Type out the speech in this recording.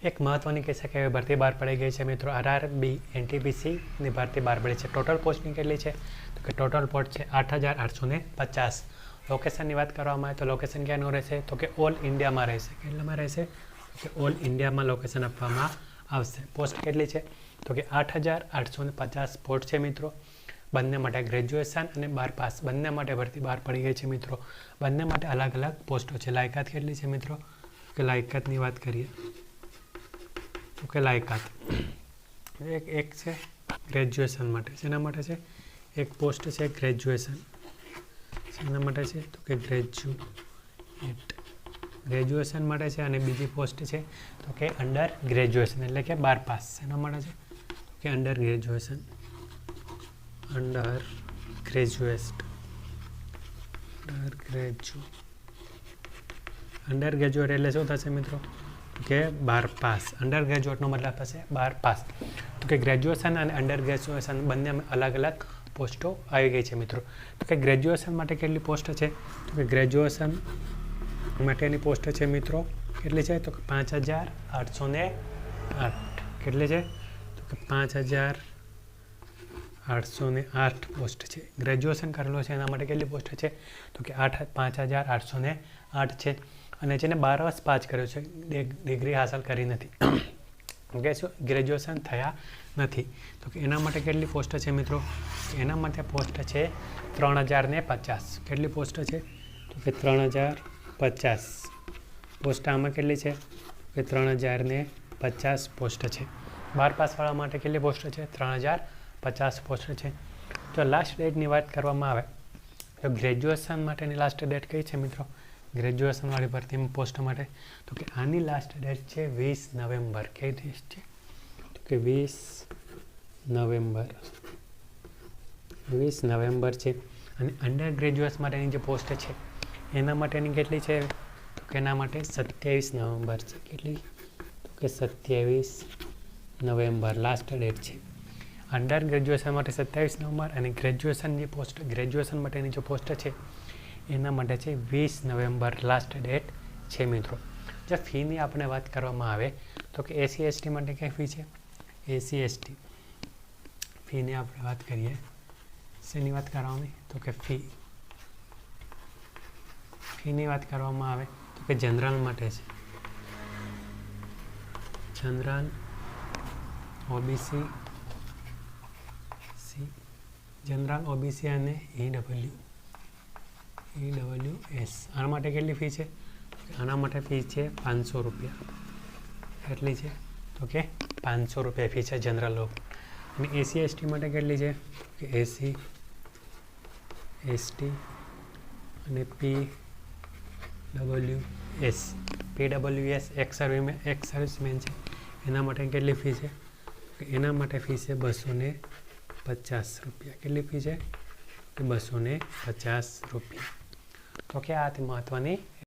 એક મહત્વની કહી શકાય ભરતી બહાર પડી ગઈ છે મિત્રો, RRB NTPCની ભરતી બહાર પડી છે. ટોટલ પોસ્ટની કેટલી છે? તો કે ટોટલ પોસ્ટ છે 8850. લોકેશનની વાત કરવામાં આવે તો લોકેશન ક્યાંનું રહેશે? તો કે ઓલ ઇન્ડિયામાં રહેશે. કેટલામાં રહેશે? તો કે ઓલ ઇન્ડિયામાં લોકેશન આપવામાં આવશે. પોસ્ટ કેટલી છે? તો કે 8850 પોસ્ટ છે મિત્રો. બંને માટે ગ્રેજ્યુએશન અને 12 પાસ બંને માટે ભરતી બહાર પડી ગઈ છે મિત્રો. બંને માટે અલગ અલગ પોસ્ટો છે. લાયકાત કેટલી છે મિત્રો? કે લાયકાતની વાત કરીએ તો કે લાયકાત એક છે ગ્રેજ્યુએશન માટે. શેના માટે છે? એક પોસ્ટ છે ગ્રેજ્યુએશન. શેના માટે છે? તો કે ગ્રેજ્યુએશન માટે છે. અને બીજી પોસ્ટ છે તો કે અંડર ગ્રેજ્યુએશન એટલે કે 12 પાસ. શેના માટે છે? તો કે અંડર ગ્રેજ્યુએટ એટલે શું થશે મિત્રો? કે 12 પાસ. અંડર ગ્રેજ્યુએટનો મતલબ થશે 12 પાસ. તો કે ગ્રેજ્યુએશન અને અંડર ગ્રેજ્યુએશન બંને અલગ અલગ પોસ્ટો આવી ગઈ છે મિત્રો. તો કે ગ્રેજ્યુએશન માટે કેટલી પોસ્ટ છે? તો કે ગ્રેજ્યુએશન માટેની પોસ્ટ છે મિત્રો કેટલી છે? તો કે 5808. કેટલી છે? તો કે 5808 પોસ્ટ છે. ગ્રેજ્યુએશન કરેલો છે એના માટે કેટલી પોસ્ટ છે? તો કે 5808 છે. અને જેને 12 વર્ષ પાસ કર્યો છે, ડિગ્રી હાંસલ કરી નથી, ઓકે, શું ગ્રેજ્યુએશન થયા નથી, તો કે એના માટે કેટલી પોસ્ટ છે મિત્રો? એના માટે પોસ્ટ છે 3050. કેટલી પોસ્ટ છે? તો કે 3050 પોસ્ટ. આમાં કેટલી છે? કે 3050 પોસ્ટ છે. 12 પાસવાળા માટે કેટલી પોસ્ટ છે? 3050 પોસ્ટ છે. તો લાસ્ટ ડેટની વાત કરવામાં આવે તો ગ્રેજ્યુએશન માટેની લાસ્ટ ડેટ કઈ છે મિત્રો? ગ્રેજ્યુએશનવાળી ભરતીમાં પોસ્ટ માટે તો કે આની લાસ્ટ ડેટ છે 20 નવેમ્બર. કઈ ડેટ છે? તો કે 20 નવેમ્બર છે. અને અંડર ગ્રેજ્યુએશન માટેની જે પોસ્ટ છે એના માટેની કેટલી છે? તો કે એના માટે 27 નવેમ્બર છે. કેટલી? તો કે 27 નવેમ્બર લાસ્ટ ડેટ છે. અંડર ગ્રેજ્યુએશન માટે 27 નવેમ્બર અને ગ્રેજ્યુએશનની પોસ્ટ ગ્રેજ્યુએશન માટેની જે પોસ્ટ છે એના માટે છે 20 નવેમ્બર લાસ્ટ ડેટ છે મિત્રો. જો ફીની આપણે વાત કરવામાં આવે તો કે SC/ST માટે કઈ ફી છે? SC/ST ફીની આપણે વાત કરીએ, શેની વાત કરવાની? તો કે ફીની વાત કરવામાં આવે તો કે જનરલ માટે છે. જનરલ, OBC, જનરલ, OBC અને EWS. આના માટે કેટલી ફી છે? આના માટે ફી છે 500 રૂપિયા. કેટલી છે? તો કે 500 રૂપિયા ફી છે જનરલ લોકો. અને SC/ST માટે કેટલી છે? કે SC/ST અને PWS એક્સ સર્વિસમેન છે એના માટે કેટલી ફી છે? એના માટે ફી છે 250 રૂપિયા. કેટલી ફી છે? 250 રૂપિયા. તો કે આ મહત્વની